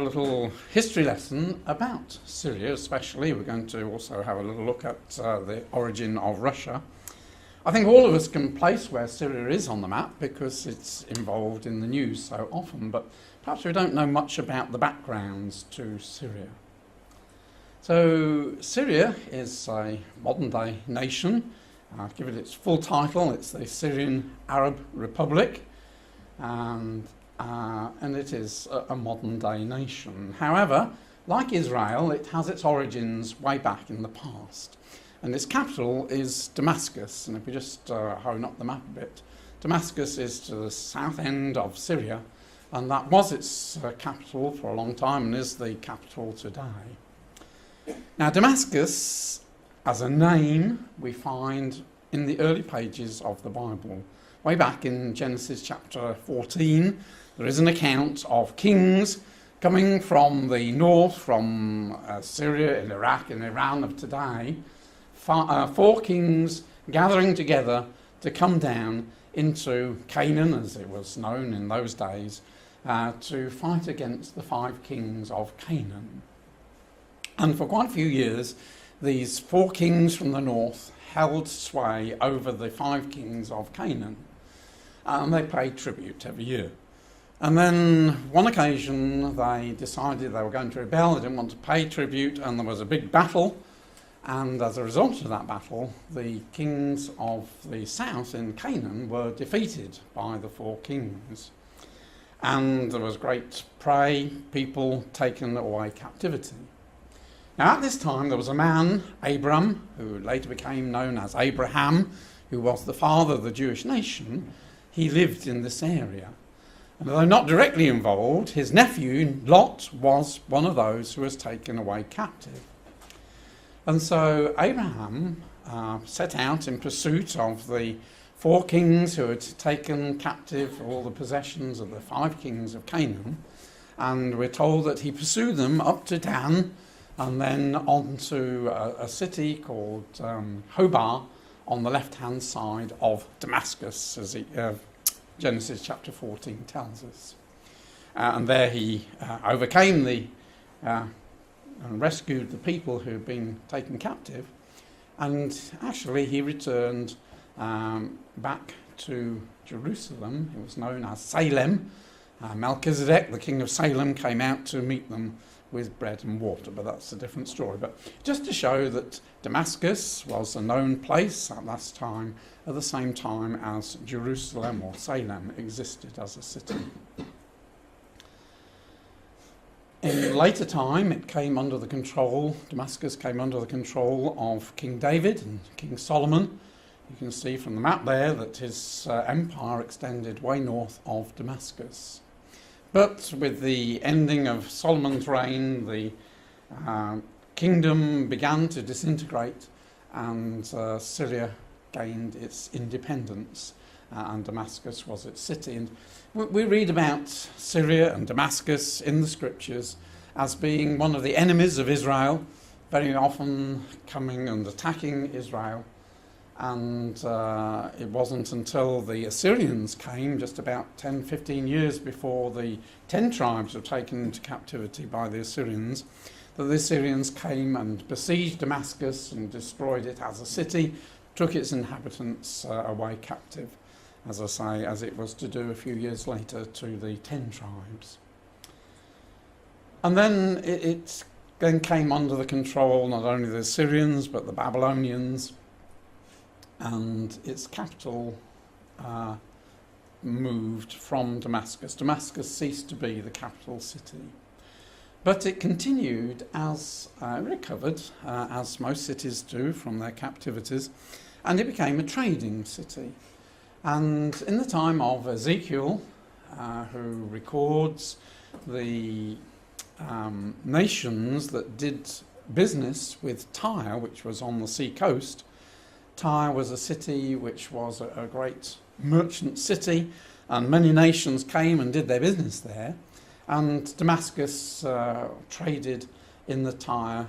little history lesson about Syria especially. We're going to also have a little look at the origin of Russia. I think all of us can place where Syria is on the map because it's involved in the news so often, but perhaps we don't know much about the backgrounds to Syria. So Syria is a modern-day nation. I'll give it its full title. It's the Syrian Arab Republic, and it is a modern-day nation. However, like Israel, it has its origins way back in the past. And its capital is Damascus. And if we just hone up the map a bit, Damascus is to the south end of Syria, and that was its capital for a long time and is the capital today. Now, Damascus, as a name, we find in the early pages of the Bible. Way back in Genesis chapter 14, there is an account of kings coming from the north, from Syria and Iraq and Iran of today, four kings gathering together to come down into Canaan, as it was known in those days, to fight against the 5 kings of Canaan. And for quite a few years, these 4 kings from the north held sway over the 5 kings of Canaan. And they paid tribute every year. And then one occasion they decided they were going to rebel, they didn't want to pay tribute, and there was a big battle. And as a result of that battle, the kings of the south in Canaan were defeated by the 4 kings. And there was great prey, people taken away captivity. Now at this time there was a man, Abram, who later became known as Abraham, who was the father of the Jewish nation. He lived in this area. And although not directly involved, his nephew, Lot, was one of those who was taken away captive. And so Abraham set out in pursuit of the 4 kings who had taken captive all the possessions of the 5 kings of Canaan. And we're told that he pursued them up to Dan and then on to a city called Hobah on the left-hand side of Damascus, as Genesis chapter 14 tells us. And there he overcame and rescued the people who had been taken captive. And actually he returned back to Jerusalem. It was known as Salem. Melchizedek, the king of Salem, came out to meet them with bread and water, but that's a different story. But just to show that Damascus was a known place at that time, at the same time as Jerusalem or Salem existed as a city. In later time, it came under the control, Damascus came under the control of King David and King Solomon. You can see from the map there that his empire extended way north of Damascus. But with the ending of Solomon's reign, the kingdom began to disintegrate and Syria gained its independence and Damascus was its city. And we read about Syria and Damascus in the scriptures as being one of the enemies of Israel, very often coming and attacking Israel. And it wasn't until the Assyrians came, just about 10-15 years before the 10 tribes were taken into captivity by the Assyrians, that the Assyrians came and besieged Damascus and destroyed it as a city, took its inhabitants away captive, as I say, as it was to do a few years later to the 10 tribes. And then it then came under the control not only of the Assyrians but the Babylonians, and its capital moved from Damascus. Damascus ceased to be the capital city. But it continued as recovered, as most cities do from their captivities, and it became a trading city. And in the time of Ezekiel, who records the nations that did business with Tyre, which was on the sea coast, Tyre was a city which was a great merchant city, and many nations came and did their business there. And Damascus traded in the Tyre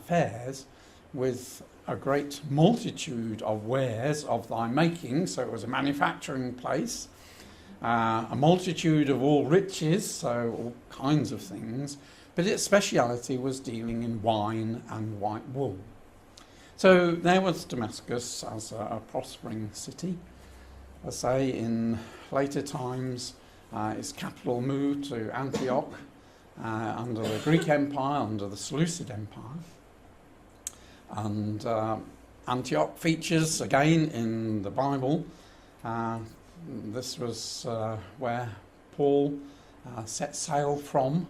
fairs with a great multitude of wares of thy making, so it was a manufacturing place. a multitude of all riches, so all kinds of things, but its speciality was dealing in wine and white wool. So there was Damascus as a prospering city. I say in later times its capital moved to Antioch under the Greek Empire, under the Seleucid Empire. And Antioch features again in the Bible. This was where Paul set sail from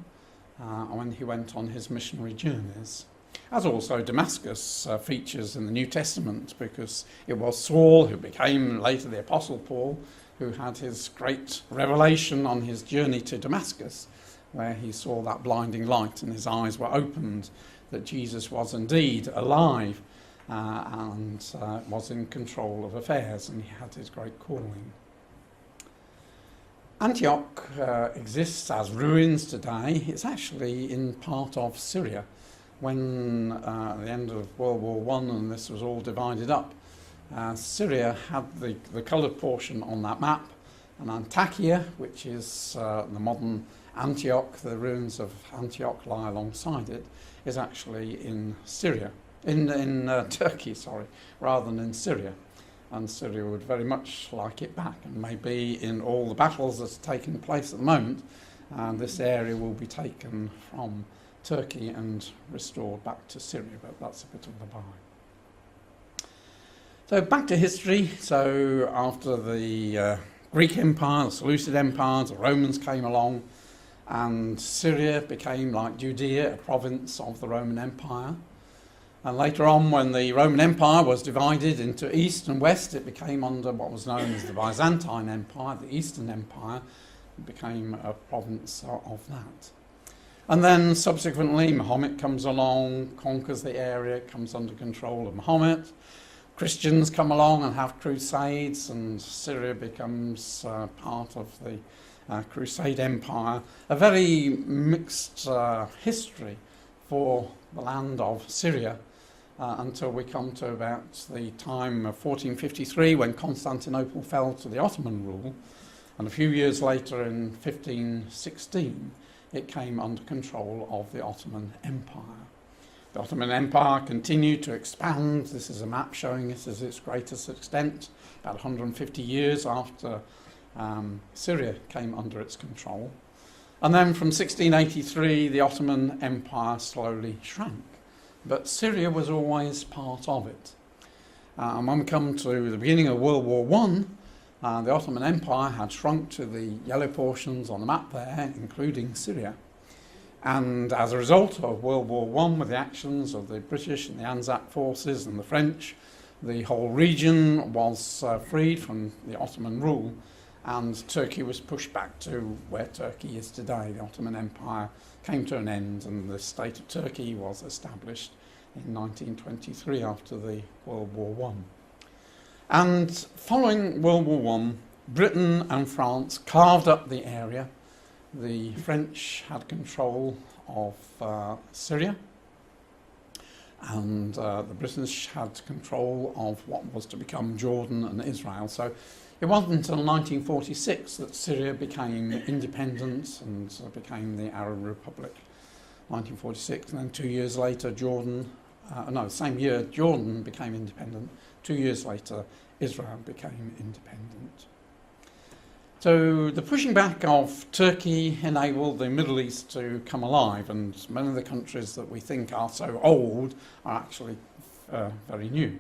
when he went on his missionary journeys. As also Damascus features in the New Testament, because it was Saul, who became later the Apostle Paul, who had his great revelation on his journey to Damascus, where he saw that blinding light and his eyes were opened that Jesus was indeed alive and was in control of affairs, and he had his great calling. Antioch exists as ruins today. It's actually in part of Syria. When at the end of World War I and this was all divided up, Syria had the coloured portion on that map, and Antakya, which is the modern Antioch, the ruins of Antioch lie alongside it, is actually in Syria, in Turkey, rather than in Syria. And Syria would very much like it back, and maybe in all the battles that's taking place at the moment, this area will be taken from Turkey and restored back to Syria, but that's a bit of the by. So back to history. So after the Greek Empire, the Seleucid Empire, the Romans came along, and Syria became, like Judea, a province of the Roman Empire. And later on, when the Roman Empire was divided into East and West, it became under what was known as the Byzantine Empire, the Eastern Empire. It became a province of that. And then subsequently, Muhammad comes along, conquers the area, comes under control of Muhammad. Christians come along and have crusades, and Syria becomes part of the Crusade Empire. A very mixed history for the land of Syria until we come to about the time of 1453, when Constantinople fell to the Ottoman rule. And a few years later, in 1516, it came under control of the Ottoman Empire. The Ottoman Empire continued to expand. This is a map showing it as its greatest extent, about 150 years after Syria came under its control. And then from 1683, the Ottoman Empire slowly shrank. But Syria was always part of it. And when we come to the beginning of World War I, the Ottoman Empire had shrunk to the yellow portions on the map there, including Syria. And as a result of World War I, with the actions of the British and the Anzac forces and the French, the whole region was freed from the Ottoman rule, and Turkey was pushed back to where Turkey is today. The Ottoman Empire came to an end, and the state of Turkey was established in 1923 after the World War I. And following World War I, Britain and France carved up the area. The French had control of Syria, and the British had control of what was to become Jordan and Israel. So it wasn't until 1946 that Syria became independent and became the Arab Republic. 1946, and then 2 years later, same year, Jordan became independent. 2 years later, Israel became independent. So the pushing back of Turkey enabled the Middle East to come alive, and many of the countries that we think are so old are actually very new.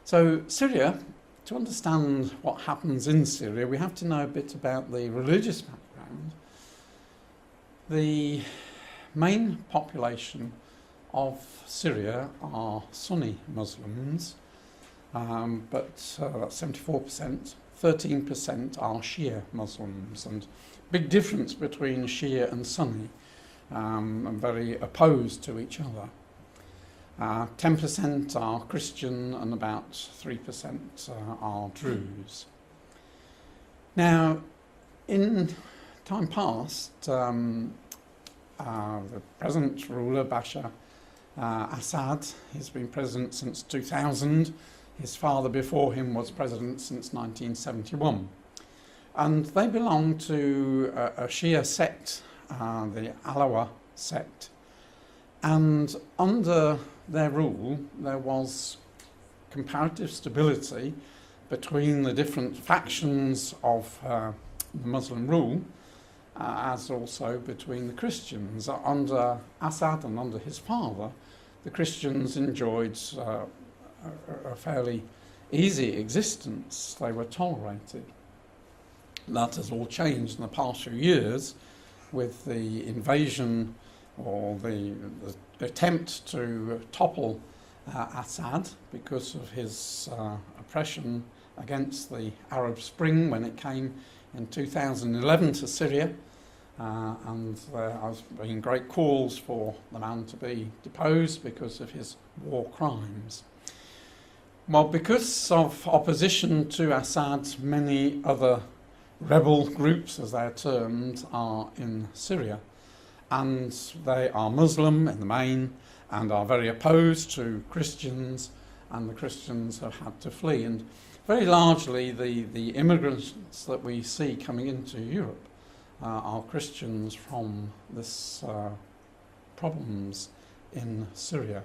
So Syria, to understand what happens in Syria, we have to know a bit about the religious background. The main population of Syria are Sunni Muslims, but that's 74%. 13% are Shia Muslims, and big difference between Shia and Sunni, and very opposed to each other. 10% are Christian, and about 3% are Druze. Now, in time past, the present ruler, Bashar Assad, he's been president since 2000. His father before him was president since 1971. And they belong to a Shia sect, the Alawi sect. And under their rule, there was comparative stability between the different factions of the Muslim rule, as also between the Christians. Under Assad and under his father, the Christians enjoyed a fairly easy existence. They were tolerated. That has all changed in the past few years with the invasion or the attempt to topple Assad because of his oppression against the Arab Spring when it came in 2011 to Syria. And there has been great calls for the man to be deposed because of his war crimes. Well, because of opposition to Assad, many other rebel groups, as they're termed, are in Syria. And they are Muslim in the main and are very opposed to Christians, and the Christians have had to flee. And very largely the immigrants that we see coming into Europe are Christians from this problems in Syria.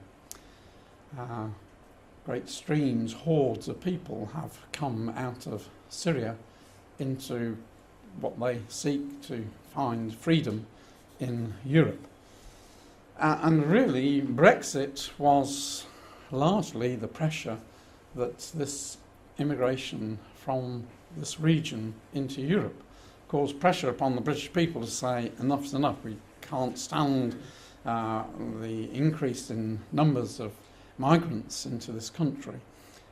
Great streams, hordes of people have come out of Syria into what they seek to find freedom in Europe. And really, Brexit was largely the pressure that this immigration from this region into Europe caused pressure upon the British people to say, enough's enough, we can't stand the increase in numbers of migrants into this country.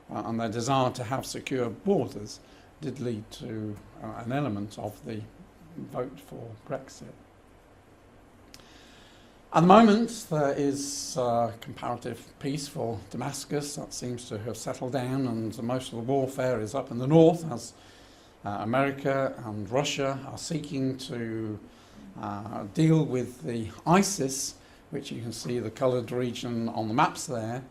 And their desire to have secure borders did lead to an element of the vote for Brexit. At the moment, there is comparative peace for Damascus. That seems to have settled down, and most of the warfare is up in the north as America and Russia are seeking to deal with the ISIS, which you can see the coloured region on the maps there,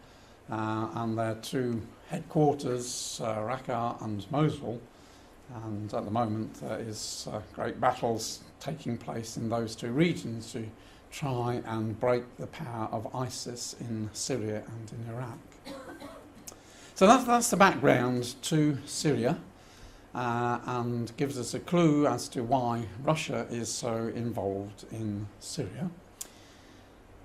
and their two headquarters, Raqqa and Mosul. And at the moment, there is great battles taking place in those two regions to try and break the power of ISIS in Syria and in Iraq. So that's the background to Syria, and gives us a clue as to why Russia is so involved in Syria.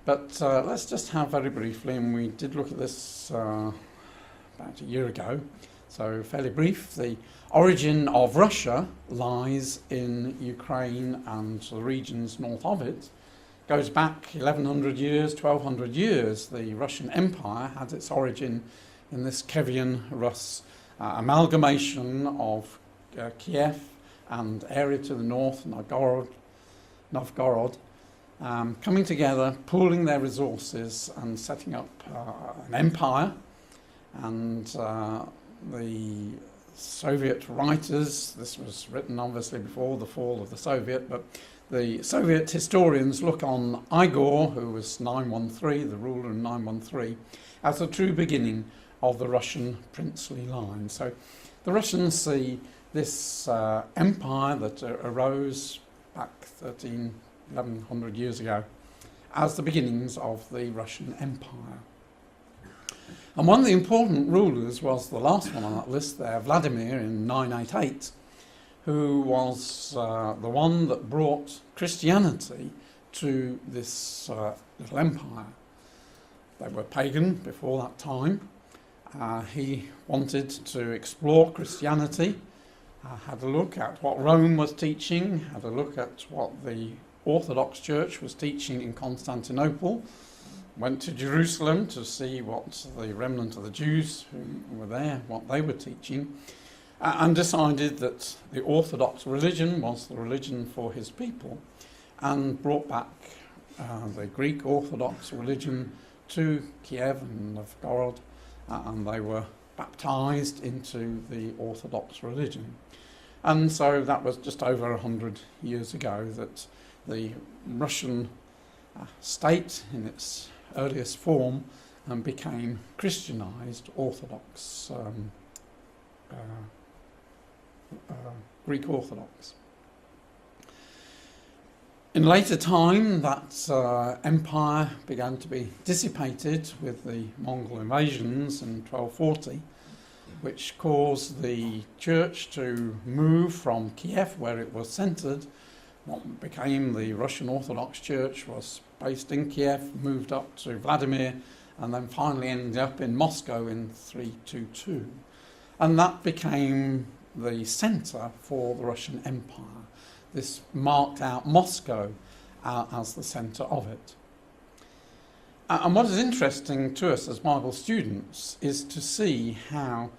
But let's just have very briefly, and we did look at this about a year ago, so fairly brief. The origin of Russia lies in Ukraine and the regions north of it. Goes back 1100 years, 1200 years. The Russian Empire had its origin in this Kievan Rus amalgamation of Kiev and area to the north, Novgorod, coming together, pooling their resources and setting up an empire. And the Soviet writers, this was written obviously before the fall of the Soviet, but the Soviet historians look on Igor, who was 913, the ruler in 913, as the true beginning of the Russian princely line. So the Russians see this empire that arose back 1100 years ago as the beginnings of the Russian Empire. And one of the important rulers was the last one on that list there, Vladimir, in 988, who was the one that brought Christianity to this little empire. They were pagan before that time. He wanted to explore Christianity, had a look at what Rome was teaching, had a look at what the Orthodox Church was teaching in Constantinople, went to Jerusalem to see what the remnant of the Jews who were there, what they were teaching, and decided that the Orthodox religion was the religion for his people, and brought back the Greek Orthodox religion to Kiev and Novgorod, and they were baptized into the Orthodox religion. And so that was just over 100 years ago that the Russian state in its earliest form and became Christianized Orthodox, Greek Orthodox. In later time, that empire began to be dissipated with the Mongol invasions in 1240, which caused the church to move from Kiev, where it was centred. What became the Russian Orthodox Church was based in Kiev, moved up to Vladimir, and then finally ended up in Moscow in 322. And that became the centre for the Russian Empire. This marked out Moscow as the centre of it. And what is interesting to us as Bible students is to see how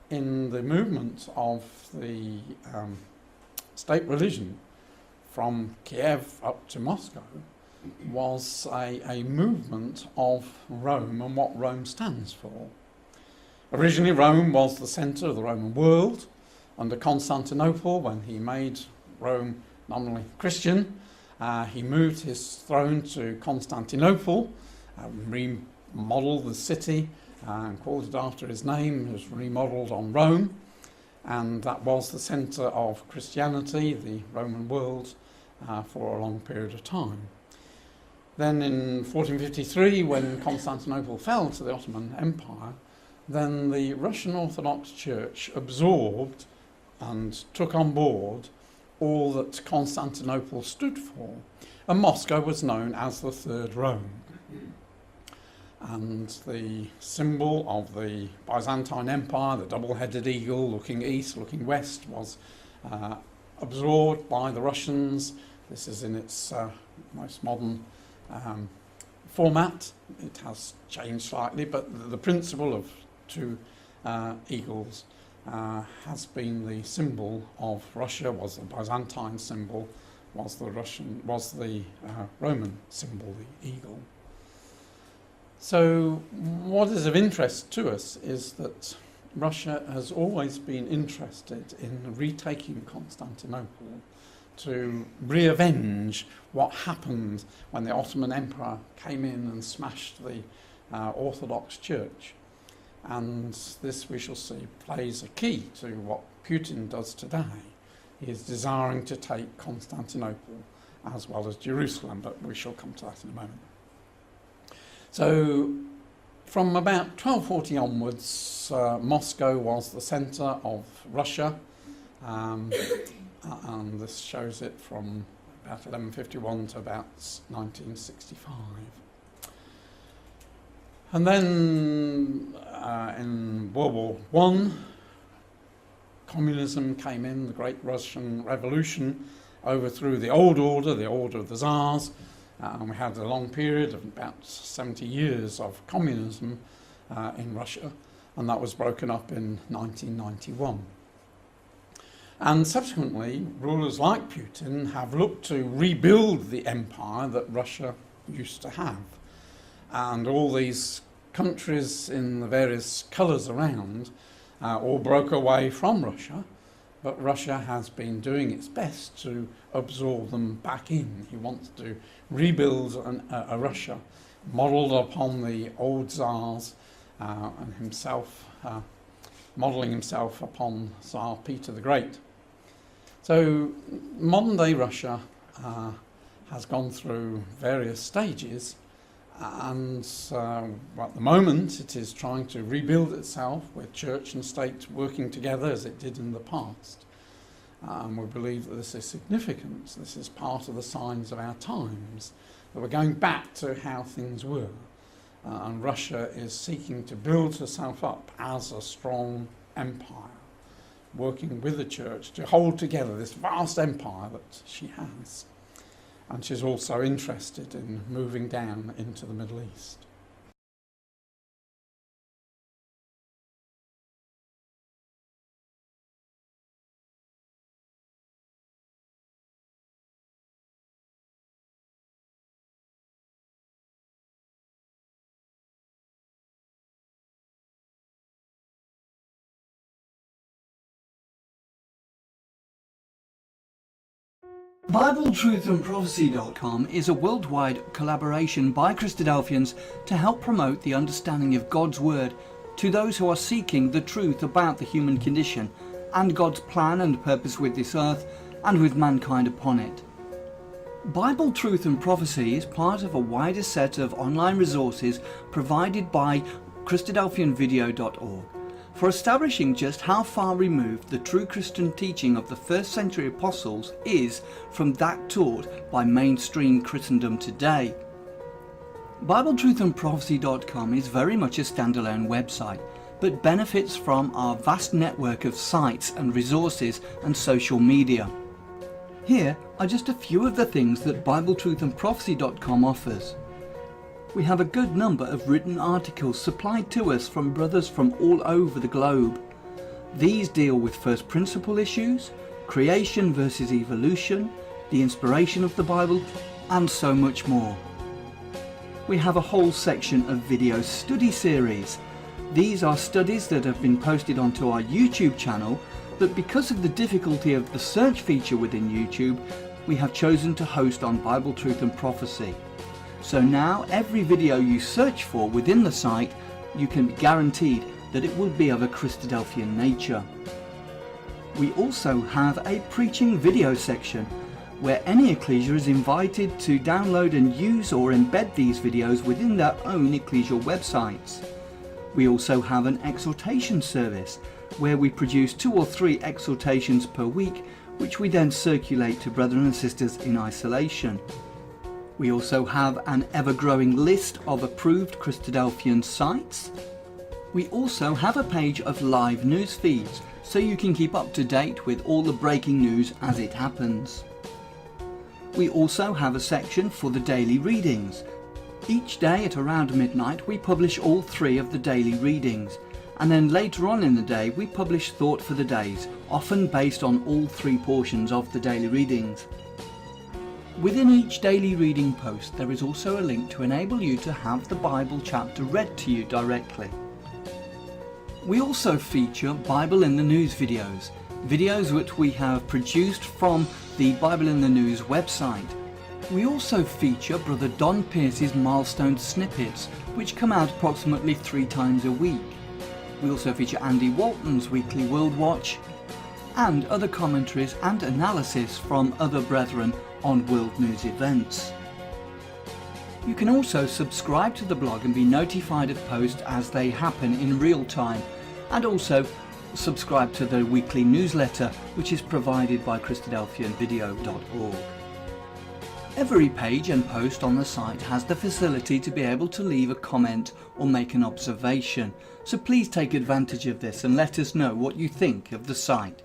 in the movement of the state religion from Kiev up to Moscow was a movement of Rome and what Rome stands for. Originally, Rome was the centre of the Roman world under Constantinople. When he made Rome nominally Christian, he moved his throne to Constantinople, remodelled the city and called it after his name. It was remodelled on Rome, and that was the centre of Christianity, the Roman world, for a long period of time. Then in 1453, when Constantinople fell to the Ottoman Empire, then the Russian Orthodox Church absorbed and took on board all that Constantinople stood for, and Moscow was known as the Third Rome. And the symbol of the Byzantine Empire, the double-headed eagle looking east, looking west, was absorbed by the Russians. This is in its most modern format. It has changed slightly, but the principle of two eagles has been the symbol of Russia, was the Byzantine symbol, was the Roman symbol, the eagle. So what is of interest to us is that Russia has always been interested in retaking Constantinople to re-avenge what happened when the Ottoman Empire came in and smashed the Orthodox Church. And this, we shall see, plays a key to what Putin does today. He is desiring to take Constantinople as well as Jerusalem, but we shall come to that in a moment. So from about 1240 onwards, Moscow was the centre of Russia, and this shows it from about 1151 to about 1965. And then in World War I, communism came in, the Great Russian Revolution overthrew the old order, the order of the Tsars, and we had a long period of about 70 years of communism in Russia, and that was broken up in 1991. And subsequently, rulers like Putin have looked to rebuild the empire that Russia used to have. And all these countries in the various colours around all broke away from Russia, but Russia has been doing its best to absorb them back in. He wants to rebuild a Russia modelled upon the old Tsars and himself, modelling himself upon Tsar Peter the Great. So modern-day Russia has gone through various stages, and at the moment it is trying to rebuild itself with church and state working together as it did in the past. We believe that this is significant. This is part of the signs of our times, that we're going back to how things were. And Russia is seeking to build herself up as a strong empire, working with the church to hold together this vast empire that she has. And she's also interested in moving down into the Middle East. BibleTruthandProphecy.com is a worldwide collaboration by Christadelphians to help promote the understanding of God's Word to those who are seeking the truth about the human condition and God's plan and purpose with this earth and with mankind upon it. Bible Truth and Prophecy is part of a wider set of online resources provided by Christadelphianvideo.org for establishing just how far removed the true Christian teaching of the first century apostles is from that taught by mainstream Christendom today. BibleTruthandProphecy.com is very much a standalone website, but benefits from our vast network of sites and resources and social media. Here are just a few of the things that BibleTruthandProphecy.com offers. We have a good number of written articles supplied to us from brothers from all over the globe. These deal with first principle issues, creation versus evolution, the inspiration of the Bible, and so much more. We have a whole section of video study series. These are studies that have been posted onto our YouTube channel, but because of the difficulty of the search feature within YouTube, we have chosen to host on Bible Truth and Prophecy. So now every video you search for within the site, you can be guaranteed that it will be of a Christadelphian nature. We also have a preaching video section where any ecclesia is invited to download and use or embed these videos within their own ecclesial websites. We also have an exhortation service where we produce 2 or 3 exhortations per week, which we then circulate to brethren and sisters in isolation. We also have an ever-growing list of approved Christadelphian sites. We also have a page of live news feeds, so you can keep up to date with all the breaking news as it happens. We also have a section for the daily readings. Each day at around midnight we publish all 3 of the daily readings, and then later on in the day we publish thought for the days, often based on all 3 portions of the daily readings. Within each daily reading post there is also a link to enable you to have the Bible chapter read to you directly. We also feature Bible in the News videos which we have produced from the Bible in the News website. We also feature Brother Don Pierce's milestone snippets, which come out approximately 3 times a week. We also feature Andy Walton's weekly World Watch and other commentaries and analysis from other brethren on world news events. You can also subscribe to the blog and be notified of posts as they happen in real time, and also subscribe to the weekly newsletter which is provided by Christadelphianvideo.org. Every page and post on the site has the facility to be able to leave a comment or make an observation, so please take advantage of this and let us know what you think of the site.